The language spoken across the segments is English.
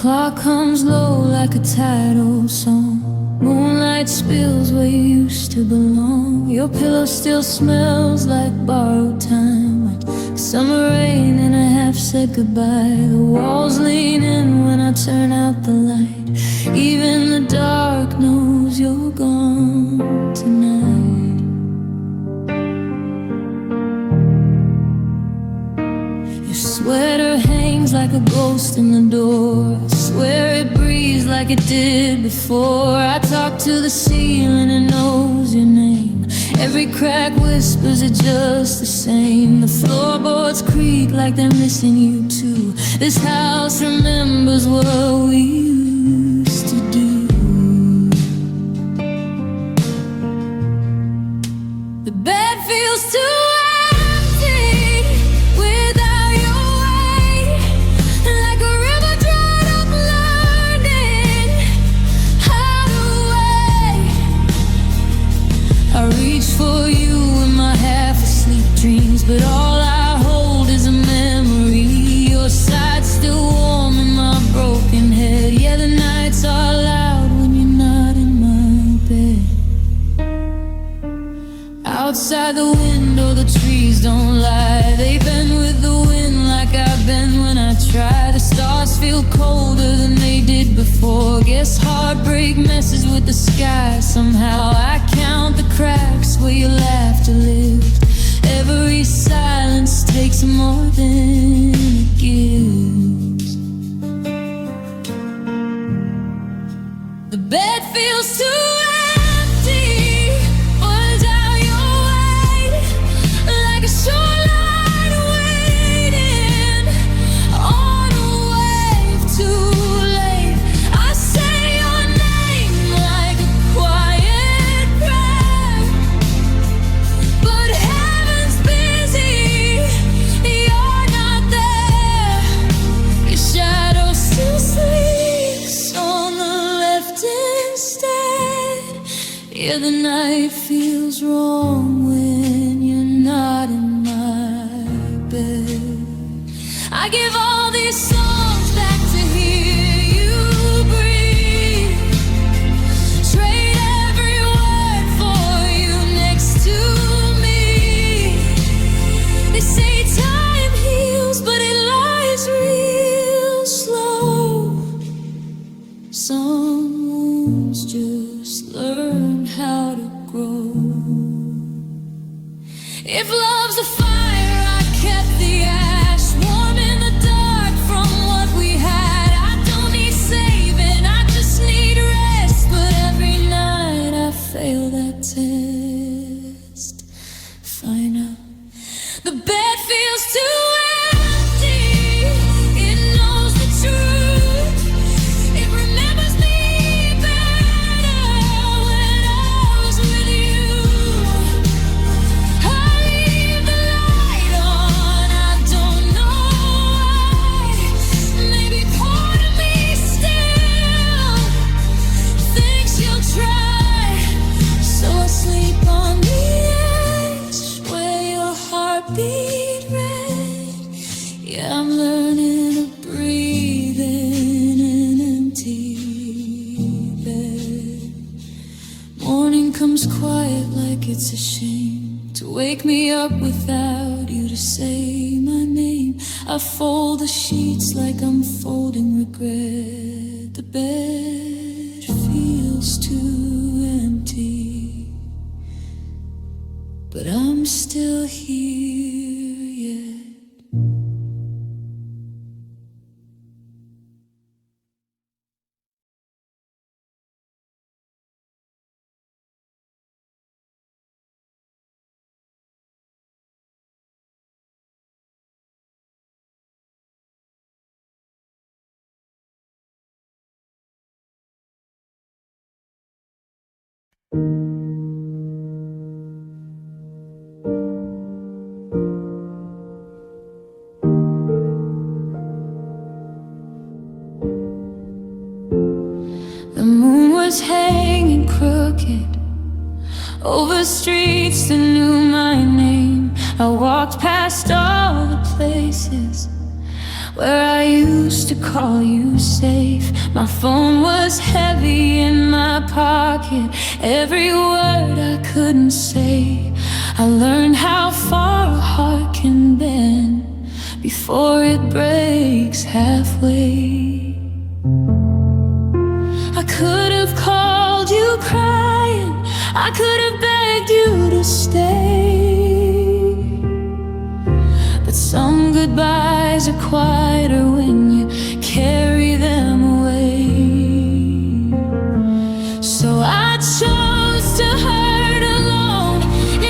clock hums low like a tired old song. Moonlight spills where you used to belong. Your pillow still smells like borrowed time, like summer rain and I half said goodbye. The walls lean in when I turn out the light. Even the dark knows you're gone tonight. Your sweater hangs like a ghost in the door. I swear it breathes like it did before. I talk to the ceiling, it knows your name. Every crack whispers it just the same. The floorboards creak like they're missing you too. This house remembers what we used to do. The bed feels too empty without your weight, like a river dried up learning how to wait. I reach for you in my half-asleep dreams, but all I hold is a memory. Your side still warm in my broken head. Yeah, the nights are loud when you're not in my bed. Outside the window, the trees don't lie. They bend with the wind like I've been when I try. The stars feel colder than they did before. Guess heartbreak messes with the sky somehow. I count the cracks where your laughter lived. Every silence takes more than it gives. The bed feels too empty without your weight, like a shoreline waiting on a wave too late. I say your name like a quiet prayer, but heaven's busy, you're not there. Your shadow still sleeps on the left instead. Yeah, the night feels wrong when you're not in my bed. I give all these songs back to hear you breathe. Trade every word for you next to me. They say time heals, but it lies real slow. Some wounds just learn how to grow. If love's a fire, I kept the ash warm in the dark from what we had. I don't need saving, I just need rest. But every night I fail that test. Find out the bed feels too empty. It knows the truth. It remembers me better when I was with you. I leave the light on, I don't know why. Maybe part of me still thinks you'll try. So I sleep on the edge where your heart beat red. Yeah, I'm learning to breathe in an empty bed. Morning comes quiet like it's a shame to wake me up without you to say my name. I fold the sheets like I'm folding regret. The bed feels too empty, but I'm still here yet. The moon was hanging crooked over streets that knew my name. I walked past all the places where I used to call you safe. My phone was heavy in my pocket, every word I couldn't say. I learned how far a heart can bend before it breaks halfway. I could have called you crying, I could have begged you to stay, but some goodbyes are quieter when you carry them away. So I chose to hurt alone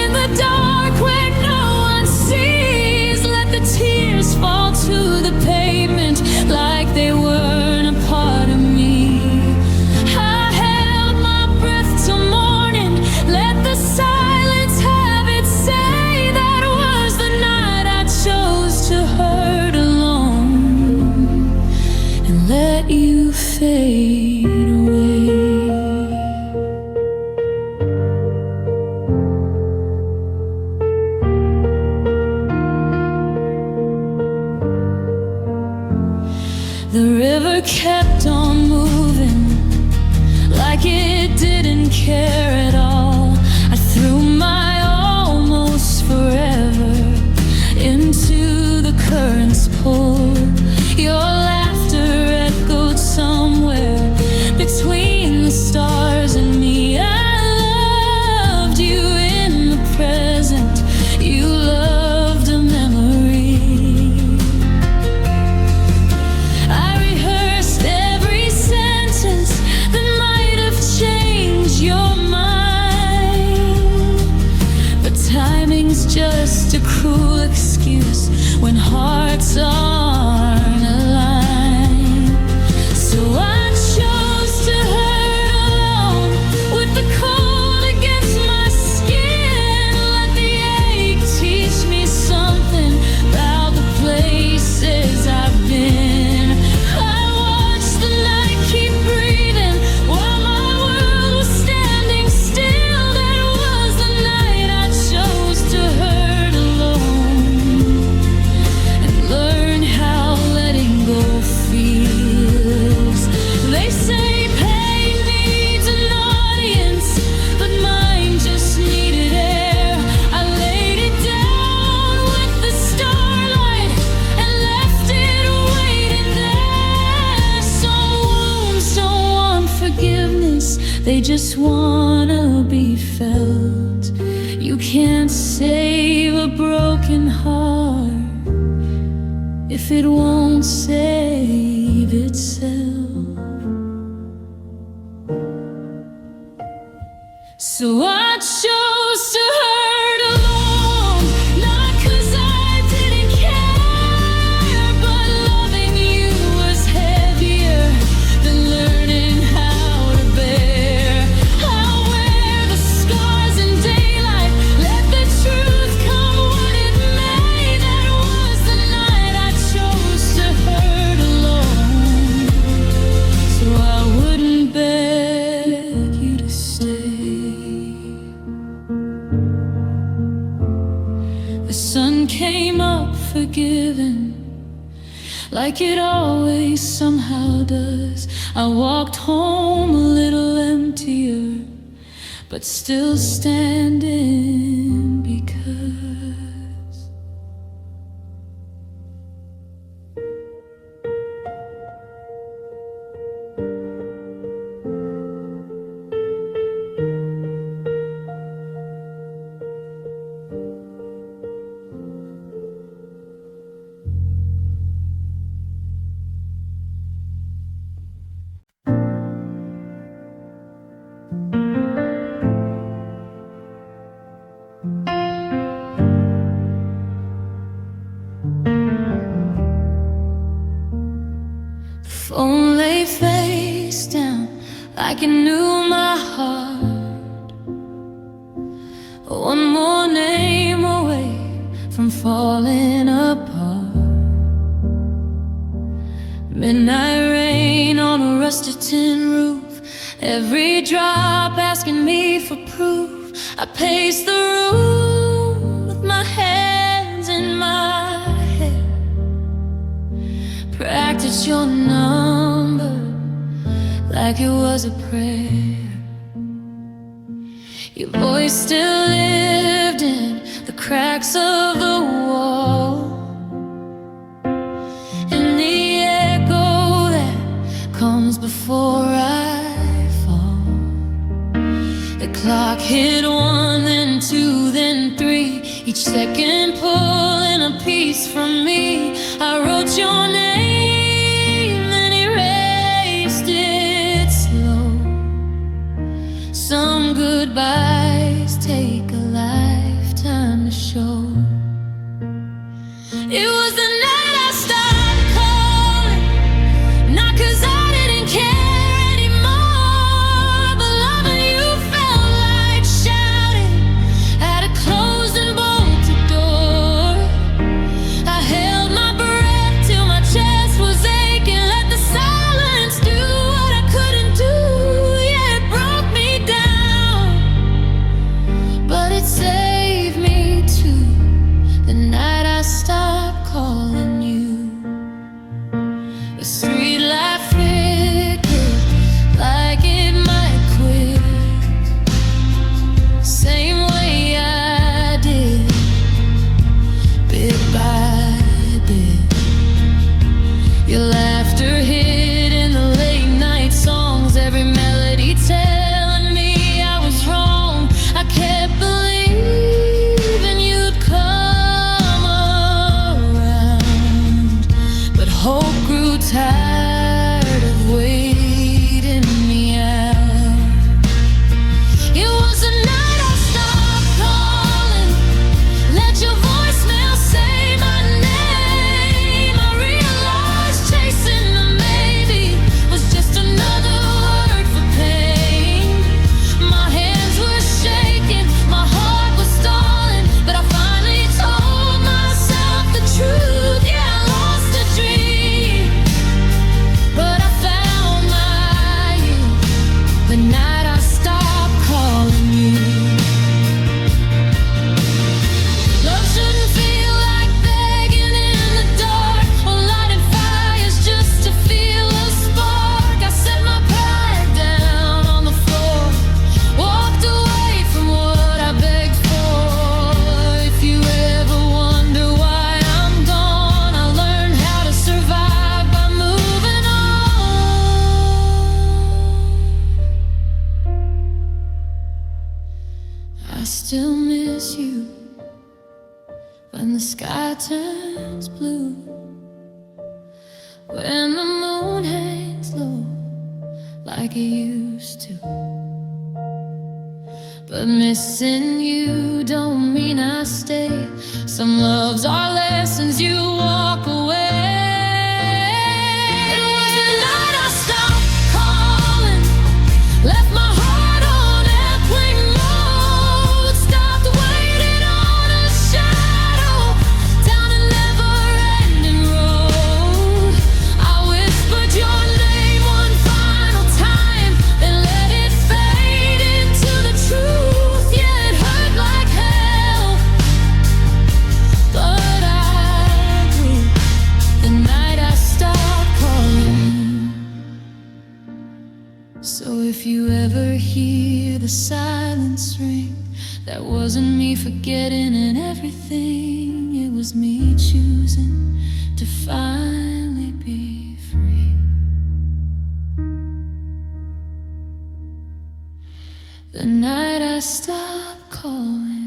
in the dark where no one sees. Let the tears fall to the pavement like they weren't a part of me. I held my breath till morning, let the silence have its say. That was the night I chose to hurt alone and let you fade away. The river kept on moving like it didn't care at all. I threw my almost forever into the current's pull. Your laughter echoed somewhere between the stars and me. I loved you in the present, you loved a memory. I rehearsed every sentence that might have changed your mind, but timing's just a cruel excuse when hearts aren't aligned. So I chose to hurt alone with the cold against my skin. Let the ache teach me something about the places I've been. I watched the night keep breathing while my world was standing still. That was the night I chose to hurt alone and learn how letting go feels. They say pain needs an audience, but mine just needed air. I laid it down with the starlight and left it waiting there. Some wounds don't want forgiveness, they just wanna be felt. You can't save a broken heart if it won't save itself. So I chose to hurt alone, not 'cause I didn't care, but loving you was heavier than learning how to bear. I'll wear the scars in daylight, let the truth come what it may. That was the night I chose to hurt alone, so I wouldn't beg you to stay. The sun came up forgiven, like it always somehow does. I walked home a little emptier, but still standing because phone lay face down like it knew my heart. One more name away from falling apart. Midnight rain on a rusted tin roof, every drop asking me for proof. I pace the room with my hands in my head, captured your number like it was a prayer. Your voice still lived in the cracks of the wall, and the echo that comes before I fall. The clock hit 1, then 2, then 3, each second pulling a piece from me. I wrote your name and erased it slow. Some goodbyes take a lifetime to show. It was the night I stopped calling, not 'cause I didn't care anymore, but loving you felt like shouting at a closed and bolted door. I held my breath till my chest was aching, let the silence do what I couldn't do. Yeah, it broke me down, but it saved me too. The night I stopped calling you, the street light flickered like it might quit, same way I did, bit by bit. Your laughter hid in the late night songs, every melody telling me I was wrong. I kept believing you'd come around, but hope grew tired of waiting me out. It was the night I stopped calling, let your voicemail say my name. I realized chasing the maybe was just another word for pain. My hands were shaking, my heart was stalling, but I finally told myself the truth. Yeah, I lost a dream, but I found my you. The night I stopped calling you. Love shouldn't feel like begging in the dark or lighting fires just to feel a spark. I set my pride down on the floor, walked away from what I begged for. If you ever wonder why I'm gone, I learned how to survive by moving on. I still miss you when the sky turns blue, when the moon hangs low like it used to. But missing you don't mean I stay. Some loves are lessons you walk away. It was the night I stopped calling, left my heart on airplane mode, stopped waiting on a shadow down a never-ending road. I whispered your name one final time, then let it fade into the truth. Yeah, it hurt like hell, but I grew the night I stopped calling. So if you ever hear the silence ring, that wasn't me forgetting and everything. It was me choosing to finally be free. The night I stopped calling.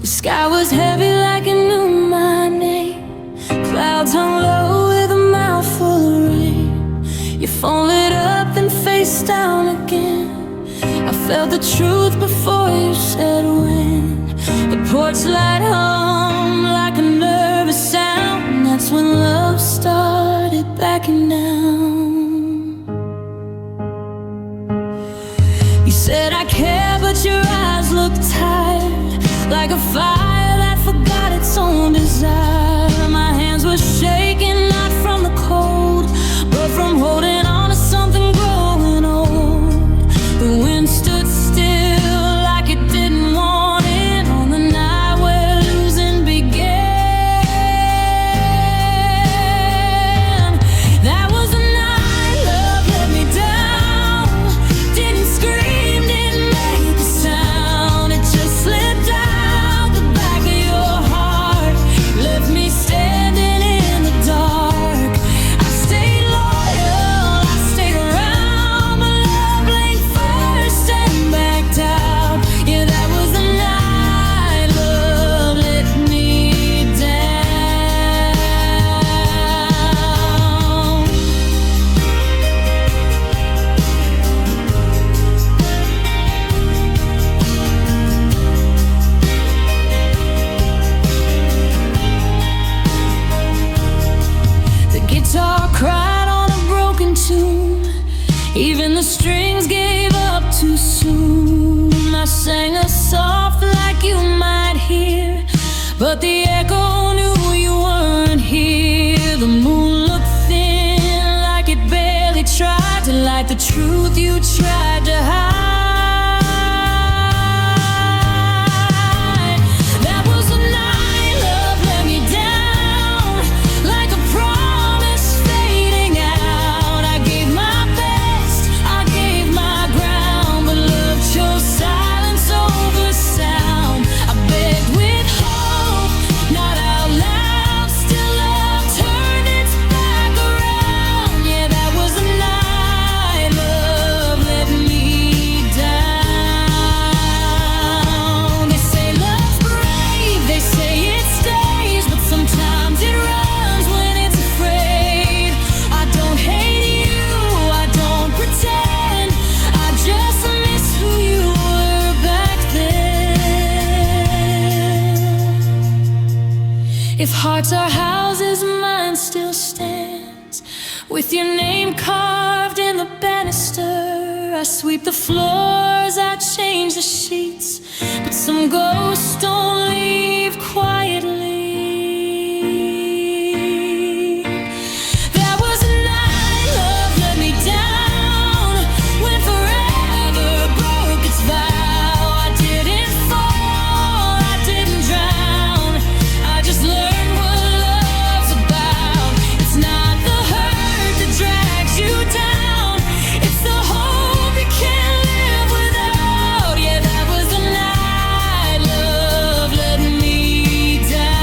The sky was heavy like it knew my name. Clouds hung low with a mouthful of rain. Your phone lit up, then face down again. I felt the truth before you said when. The porch light hum like a nervous sound. That's when love started backing down. You said I care, but your eyes look tired. strings gave up too soon. I sang a soft like you might hear, but the echo knew you weren't here. The moon looked thin, like it barely tried to light the truth you tried to hide. That was the night love let me down, like a promise fading out. I gave my best, I gave my ground, but love chose silence over sound. I begged with hope, not out loud, still love turned its back around. Yeah, that was the night love let me down. They say love's brave, they say it stays, but sometimes it runs when it's afraid. I don't hate you, I don't pretend, I just miss who you were back then. If hearts are houses, mine still stands, with your name carved in the banister. I sweep the floors, I change the sheets, but some ghosts don't leave quietly. That was the night love let me down, when forever broke its vow. I didn't fall, I didn't drown, I just learned what love's about. It's not the hurt that drags you down, it's the hope you can't live without. Yeah, that was the night love let me down.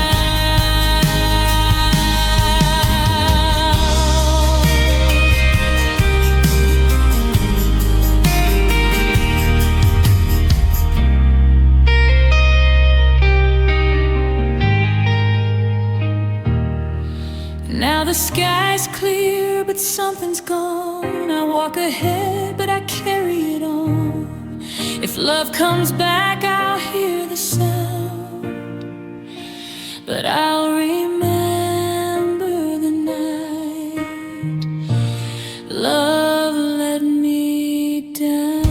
Now the sky's clear, but something's gone. I walk ahead, but I carry it on. If love comes back, I'll hear the sound, but I'll remember the night love let me down.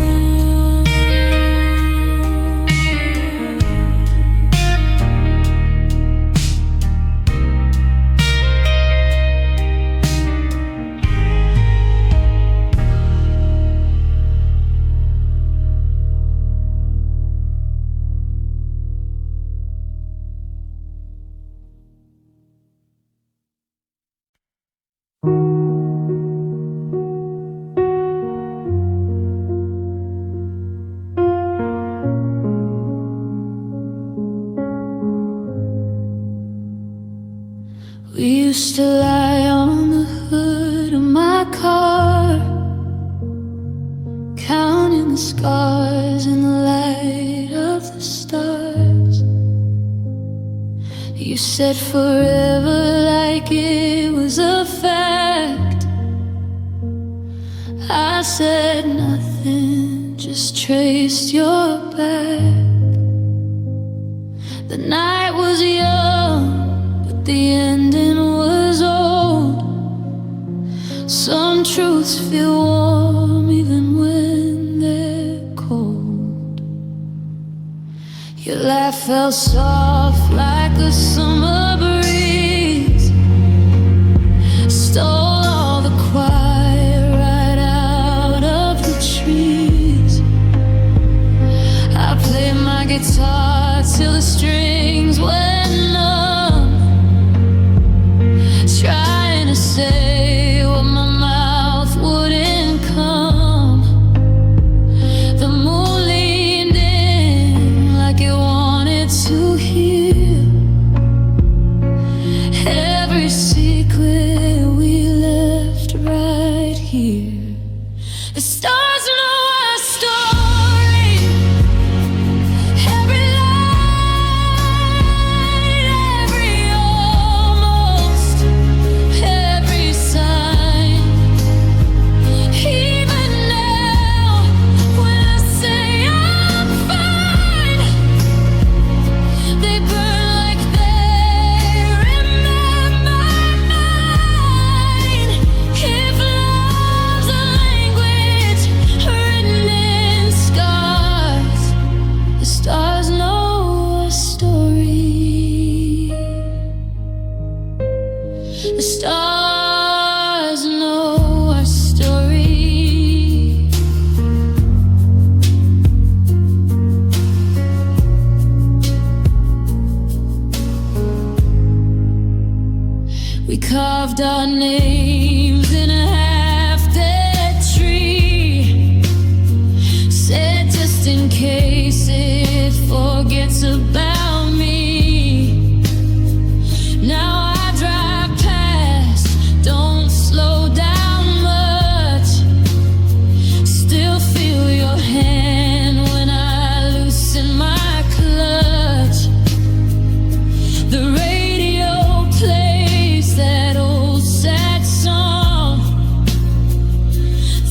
We used to lie on the hood of my car, counting the scars in the light of the stars. You said forever like it was a fact. I said nothing, just traced your back. The night was young, but the ending was old. Some truths feel warm even when they're cold. Your laugh felt soft like a summer breeze, stole all the quiet right out of the trees. I played my guitar till the strings went numb, trying to say what my mouth wouldn't come. The moon leaned in like it wanted to hear every secret we left right here. The stars know our story, every light, every almost, every sign. Even now, when I say I'm fine, they burn like they're in my mind. If love's The stars know our story. We carved our names in a half-dead tree, said just in case it forgets about me. Now I drive past, don't slow down much, still feel your hand when I loosen my clutch. The radio plays that old sad song,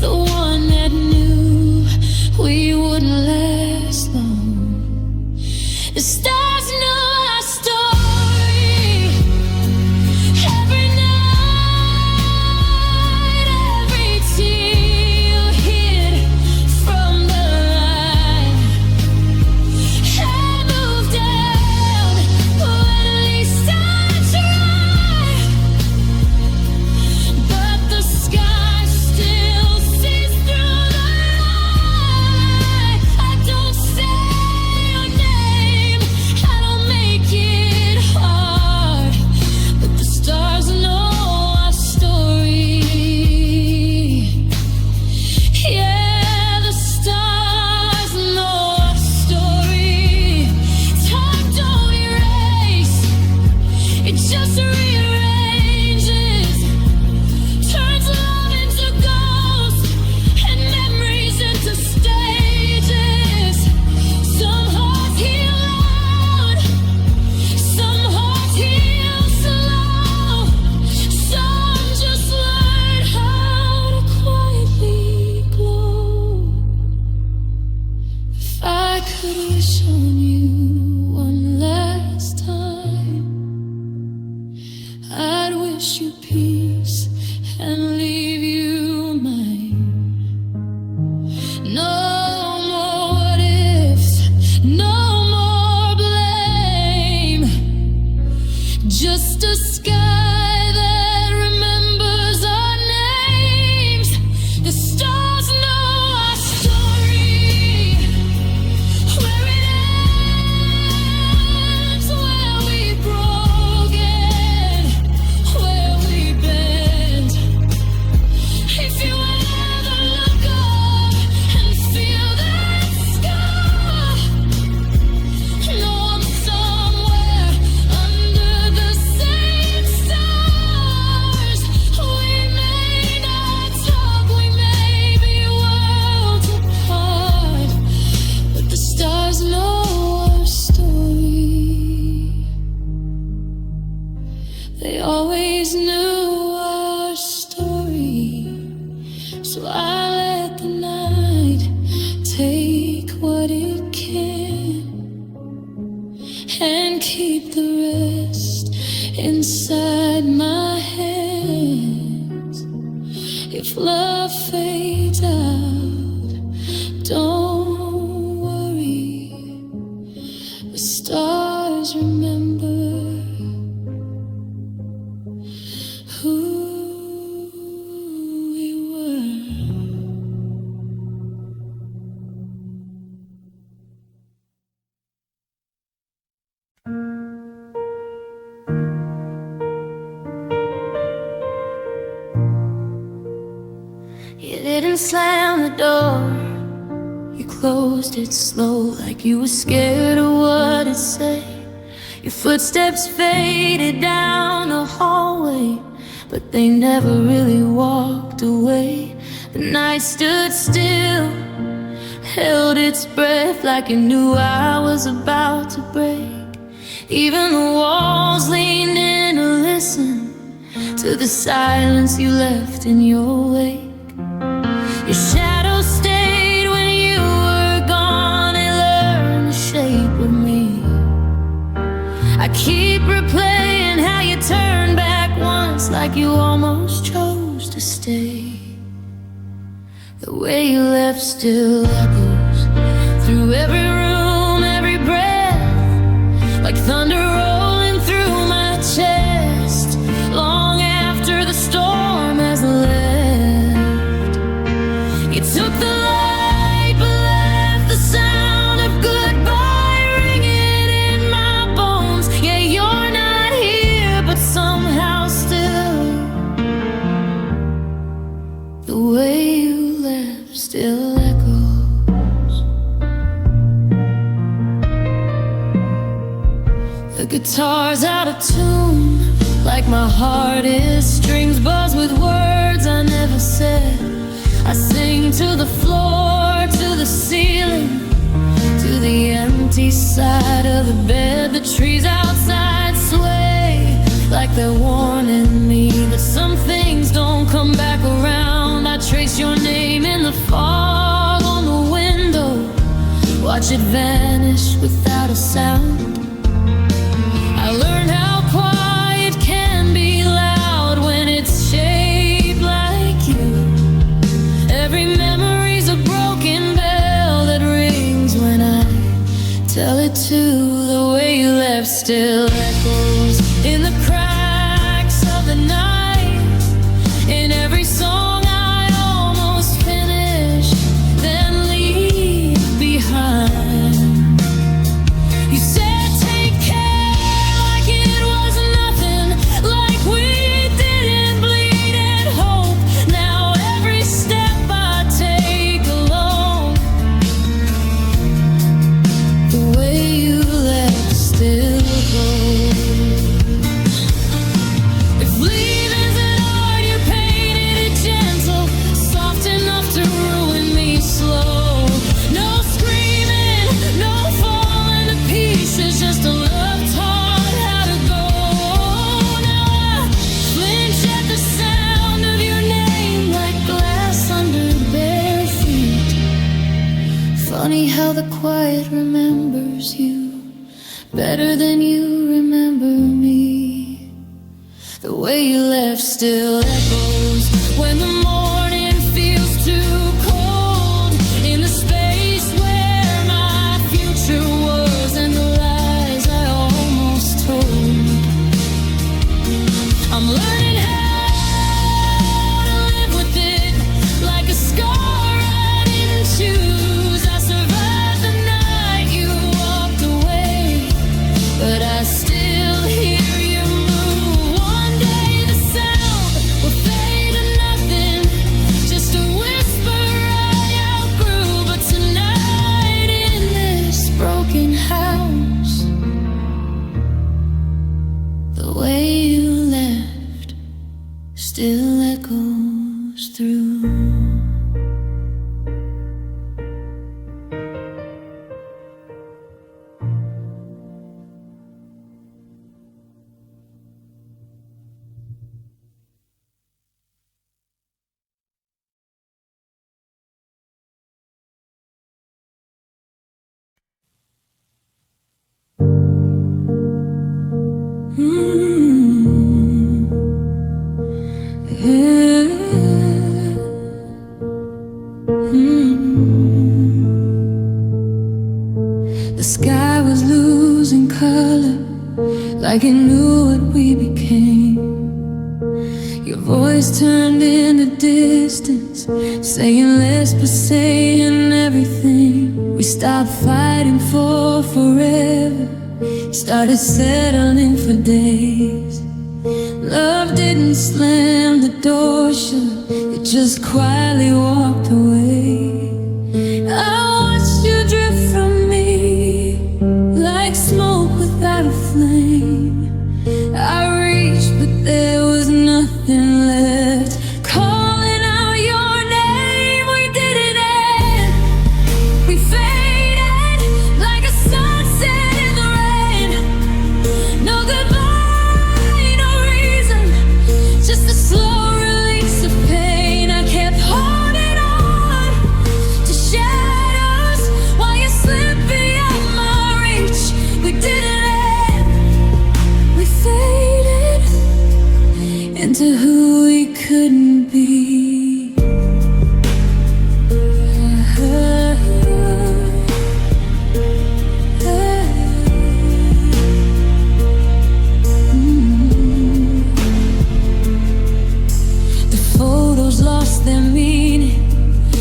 the one that knew we wouldn't last long. The stars know our story. Every night, every tear you hid from the line. I moved down, but at least I tried. But the sky still sees through the light. I don't say your name, I don't make it hard, but the stars know our story. Yeah, the stars know our story. Time don't erase, it just rearranges, turns love into ghosts and memories into stages. Some hearts heal loud, some hearts heal slow, some just learn how to quietly glow. If I could wish on you one last time, I'd wish you peace and leave you mine. No more what ifs, no more blame, just a sky that remembers our names. The stars know our story. Where it ends, where we've broken, where we bend. If you ever look up and feel that scar, know I'm somewhere under the same stars. We may not talk, we may be worlds apart, but the stars know our story. They always knew our story. So I let the night take what it can and keep the rest inside my hands. If love fades out, don't worry, the stars remember who we were. You didn't slam the door, you closed it slow, like you were scared of what it'd say. Your footsteps faded down the hallway, but they never really walked away. The night stood still, held its breath, like it knew I was about to break. Even the walls leaned in to listen to the silence you left in your wake. Your shadow stayed when you were gone, it learned the shape of me. I keep replaying how you turned back once, like you almost chose to stay. The way you left still echoes through every room, every breath, like thunder rolling through my chest. Long like my heart is strings buzzed with words I never said. I sing to the floor, to the ceiling, to the empty side of the bed. The trees outside sway like they're warning me that some things don't come back around. I trace your name in the fog on the window, watch it vanish without a sound. I learned how quiet can be loud when it's shaped like you. Every memory's a broken bell that rings when I tell it to. The way you left still echoes in the cracks of the night, in every song I almost finished, then leave behind. You said take care like it was nothing, like we didn't bleed and hope. Now every step I take alone, the way you left still goes. If leaving's an art, you painted it gentle, soft enough to ruin me slow. No screaming, no falling to pieces, just a love taught how to go. Now I flinch at the sound of your name like glass under bare feet. Funny how the quiet remembers you better than you remember me. The way you left still echoes when the morning feels too cold, in the space where my future was and the lies I almost told. I'm learning how to live with it, like a scar I didn't choose. I survived the night you walked away, but I still hear you move. One day the sound will fade to nothing, just a whisper I outgrew. But tonight in this broken house, the way you left still echoes through. The sky was losing color, like it knew what we became. Your voice turned into distance, saying less but saying everything. We stopped fighting for forever, started settling for days. Love didn't slam the door shut, it just quietly walked away. I watched you drift from me like smoke without a flame. I reached but there was nothing left. Calling out your name, we didn't end. We faded like a sunset in the rain. No goodbye, no reason, just a slow release of pain. I kept holding on to shadows while you slipped beyond my reach. We didn't end, we faded into who we couldn't be. The photos lost their meaning,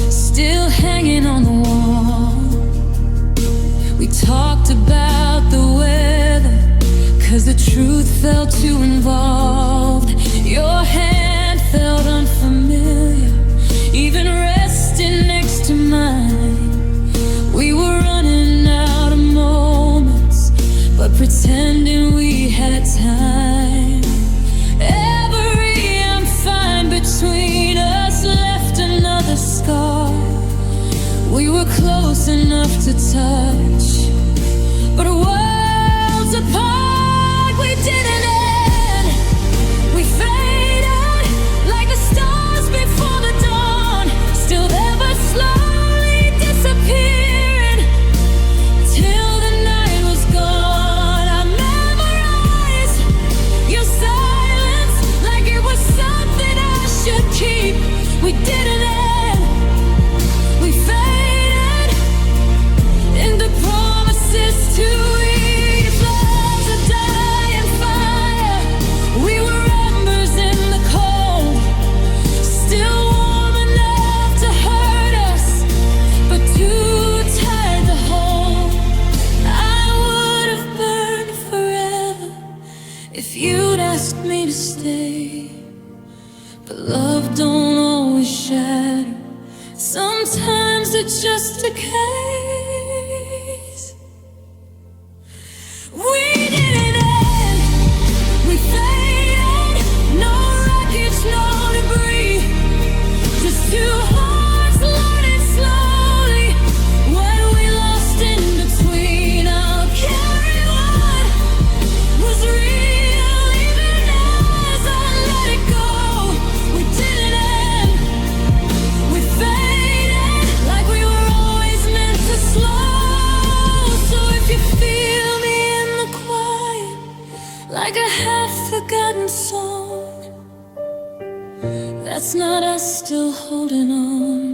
still hanging on the wall. We talked about the weather, 'cause the truth felt too involved. Your hand felt unfamiliar, touch, but worlds apart, we didn't end. We faded like the stars before the dawn, still there but slowly disappearing till the night was gone. I memorized your silence like it was something I should keep. We didn't end. We faded into promises to eat. Flames of dying fire. We were embers in the cold, still warm enough to hurt us, but too tired to hold. I would have burned forever if you'd asked me to stay. But love don't always shatter. Sometimes it just decays. We didn't end. We faded. No wreckage, no debris. Just two hearts learning slowly what we lost in between. I'll carry what was real even as I let it go. We didn't end. We faded like we were always meant to slow. So if you feel me in the quiet, like a half-forgotten song, that's not us still holding on.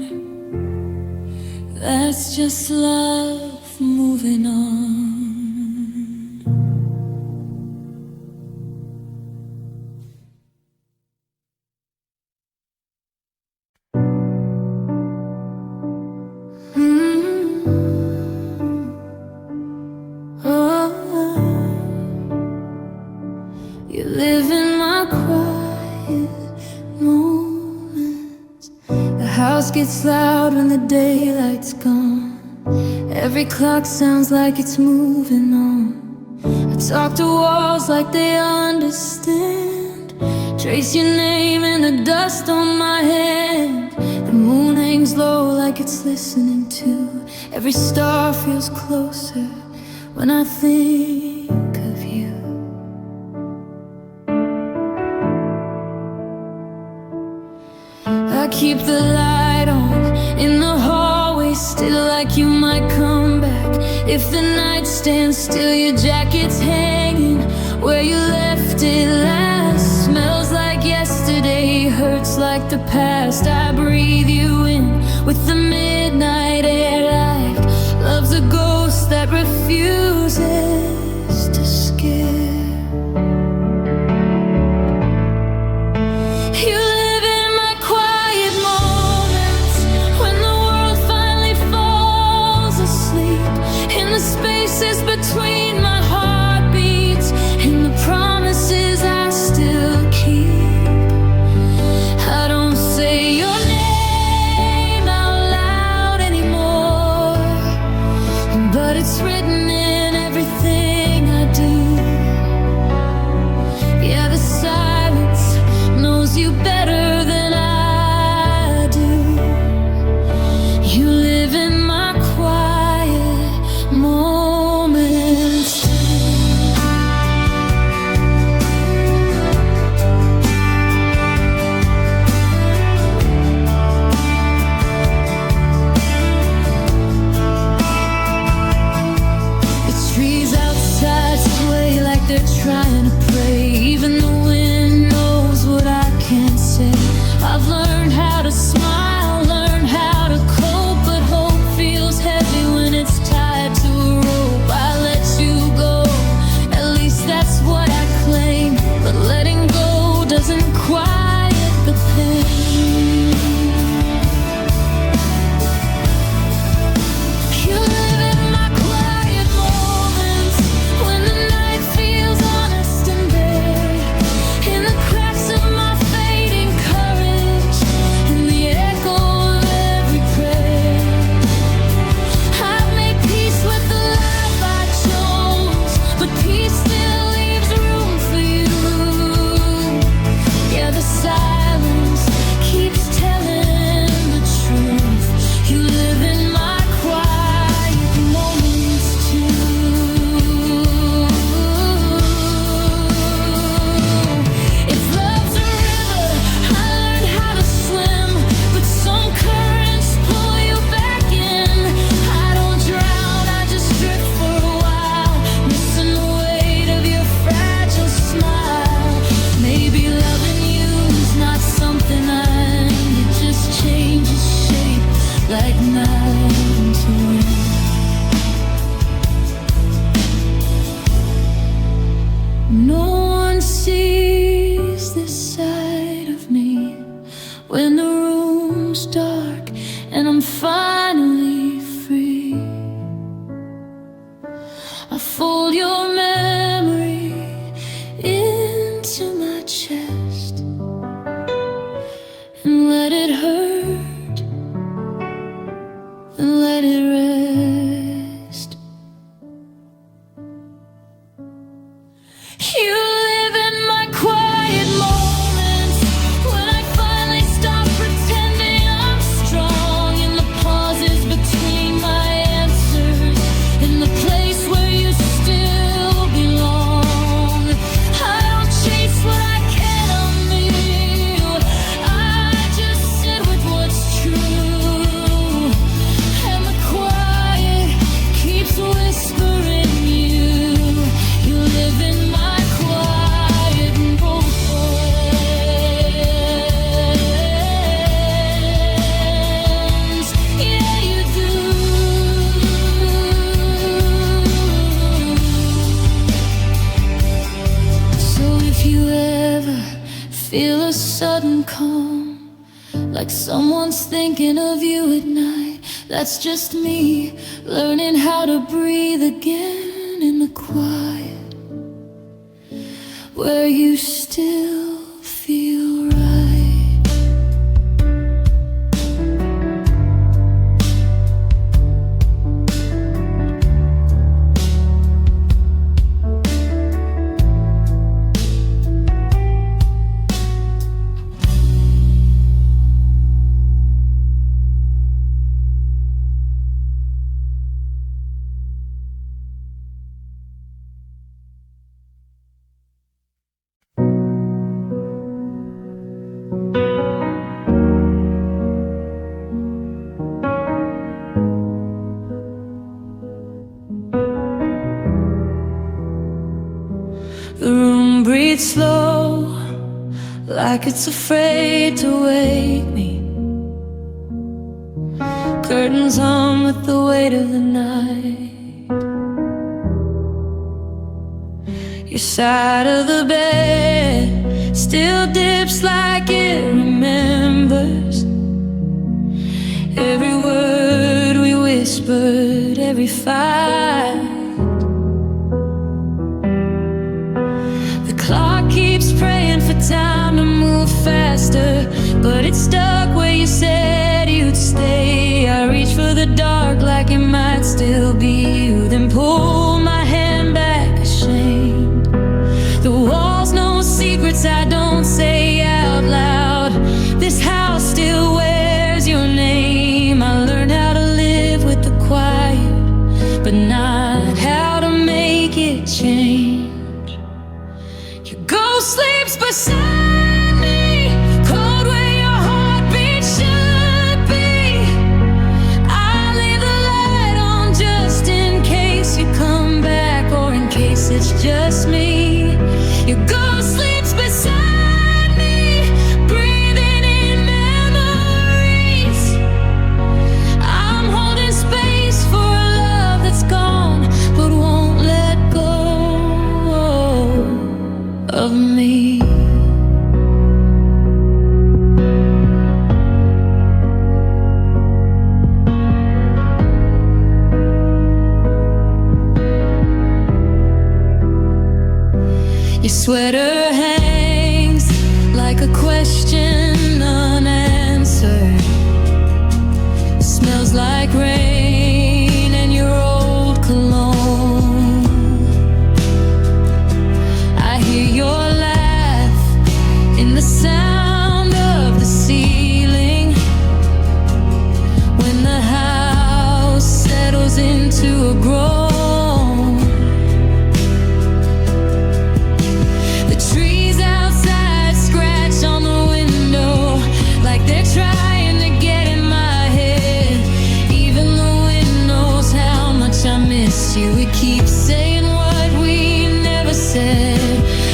That's just love moving on. You live in my quiet moments. The house gets loud when the daylight's gone. Every clock sounds like it's moving on. I talk to walls like they understand. Trace your name in the dust on my hand. The moon hangs low like it's listening too. Every star feels closer when I think of you. I keep the light on in the hallway, still like you might come back. If the night stands still, your jacket's hanging where you left it last. Smells like yesterday, hurts like the past. I breathe you in with the midnight air, like love's a ghost that refuses to scare. You live in my quiet moments, when the world finally falls asleep, in the spaces between my heartbeats, in the promises I still keep. I don't say your name, feel a sudden calm, like someone's thinking of you at night. That's just me, learning how to breathe again in the quiet, where you still feel right. The room breathes slow, like it's afraid to wake me. Curtains hum with the weight of the night. Your side of the bed still dips like it remembers every word we whispered, every fight. Clock keeps praying for time to move faster, but it's stuck where you said you'd stay. I reach for the dark like it might still be you, then pull my hand back ashamed. The walls know secrets I don't say out loud. This house still wears your name. I learned how to live with the quiet, but not how to make it change. Ghost sleeps beside me, cold where your heartbeat should be. I leave the light on just in case you come back, or in case it's just me. Your ghost sleeps beside me, breathing in memories. I'm holding space for a love that's gone, but won't let go of me. Your sweater hangs like a question unanswered. Smells like rain and your old cologne. I hear your laugh in the sound of the ceiling when the house settles into a groan. The trees outside scratch on the window like they're trying to get in my head. Even the wind knows how much I miss you. It keeps saying what we never said.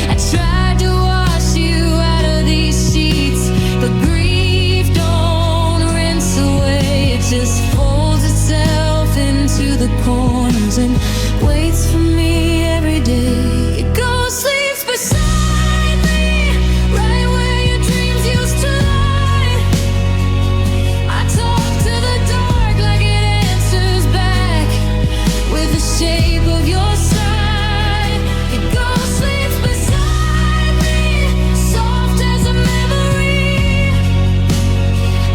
I tried to wash you out of these sheets, but grief don't rinse away. It just folds itself into the corners and waits for me every day. It goes, sleeps beside me, right where your dreams used to lie. I talk to the dark like it answers back with the shape of your side. It goes, sleeps beside me, soft as a memory.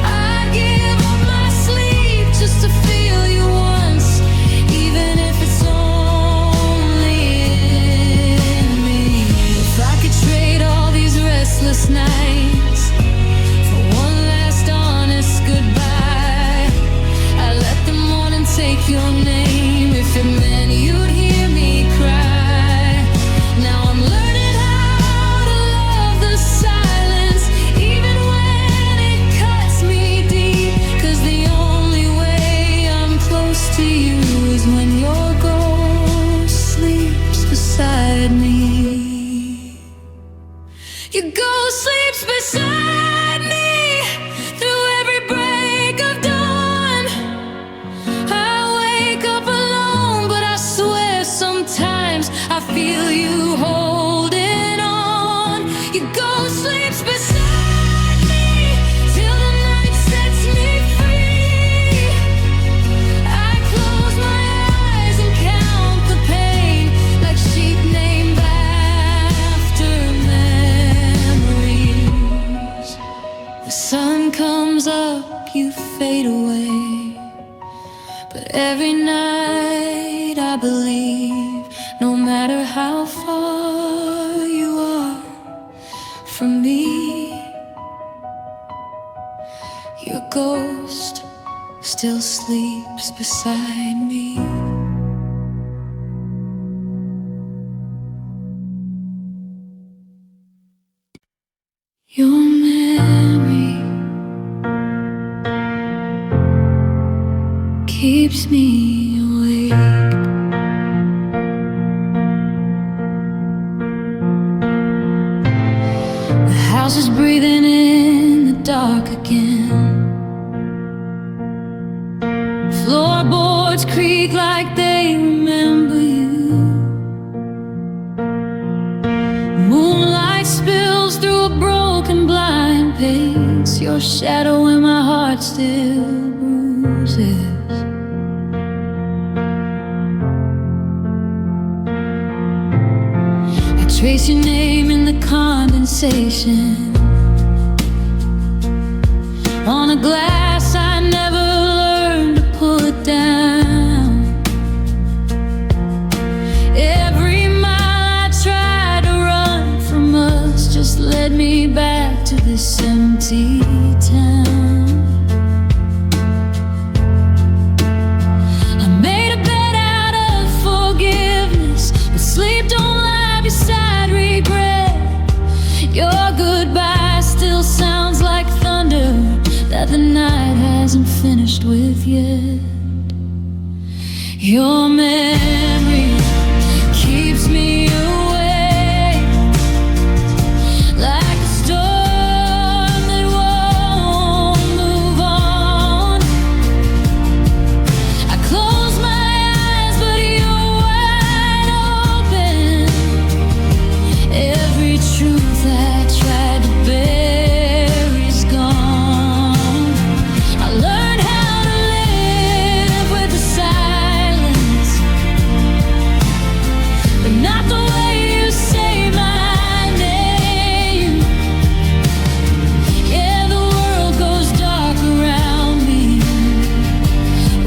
I'd give up my sleep just to feel you once, even if it's only in me. If I could trade all these restless nights for one last honest goodbye, I'd let the morning take your name if it meant you'd hear me cry. Now I'm learning how to love the silence, even when it cuts me deep. 'Cause the only way I'm close to you is when your ghost sleeps beside me. Your ghost sleeps beside me through every break of dawn. I wake up alone, but I swear sometimes I feel you holding on. You go sleeps beside me till the night sets me free. I close my eyes and count the pain like sheep named after memories. The sun comes up, you fade away, but every night I believe, no matter how far you are from me, your ghost still sleeps beside me. Your memory keeps me awake. The house is breathing in the dark again. Floorboards creak like they remember you. Moonlight spills through a broken blind pace. Your shadow in my heart still bruises. Trace your name in the condensation on a glass I never learned to put down. Every mile I tried to run from us just led me back to this empty town. I made a bed out of forgiveness, but sleep don't lie beside regret. Your goodbye still sounds like thunder that the night hasn't finished with yet. Your memory keeps me awake like a storm that won't move on. I close my eyes, but you're wide open. Every truth I tried to bury is gone. I learned how to live with the silence, but not the way you say my name. Yeah, the world goes dark around me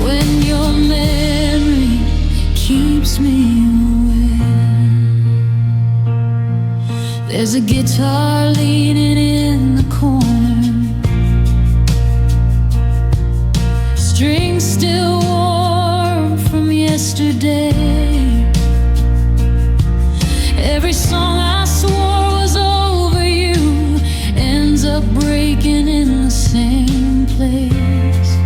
when your memory keeps me awake. There's a guitar leaning in the corner, strings still warm from yesterday. Every song I swore was over you ends up breaking in the same place.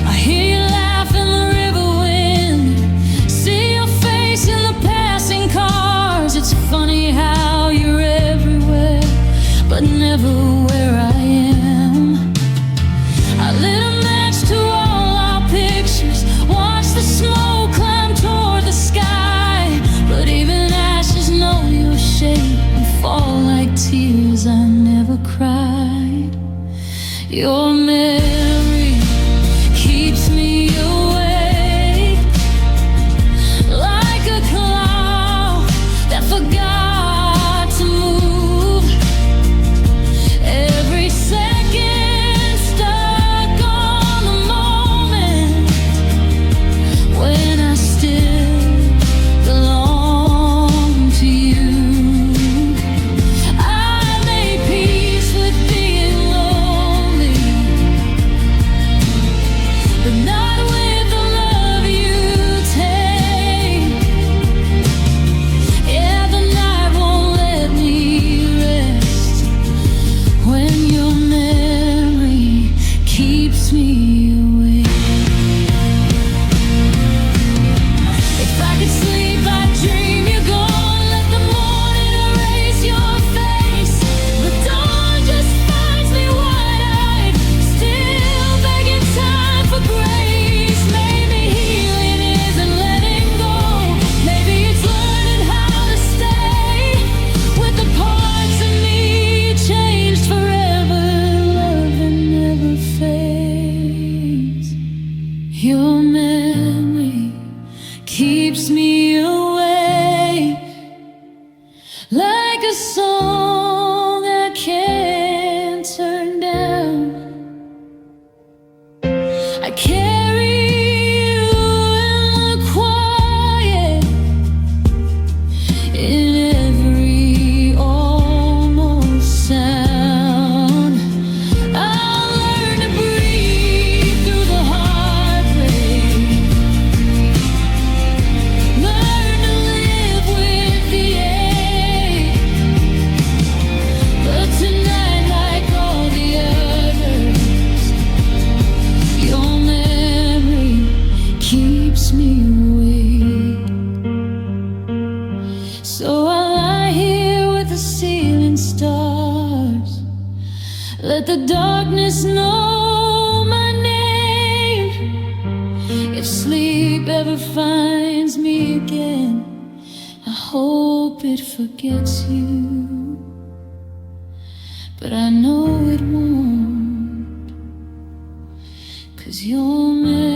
I hear you laugh in the river wind, see your face in the passing cars. It's funny how you're everywhere, but never where I am. I lit a match to all our pictures, watch the smoke climb toward the sky, but even ashes know your shape and fall like tears I never cried. Your memory keeps me awake like a cloud that forgot to move. Every second stuck on the moment when I still belong to you. I made peace with being lonely like a song I can't turn down. I carry you in the quiet, in every almost sound. I'll learn to breathe through the heartbreak, learn to live with the ache. But tonight, like all the others, your memory keeps me awake. So I lie here with the ceiling stars, let the darkness know my name. If sleep ever finds me again, I hope it forgets you, but I know it won't, 'cause your memory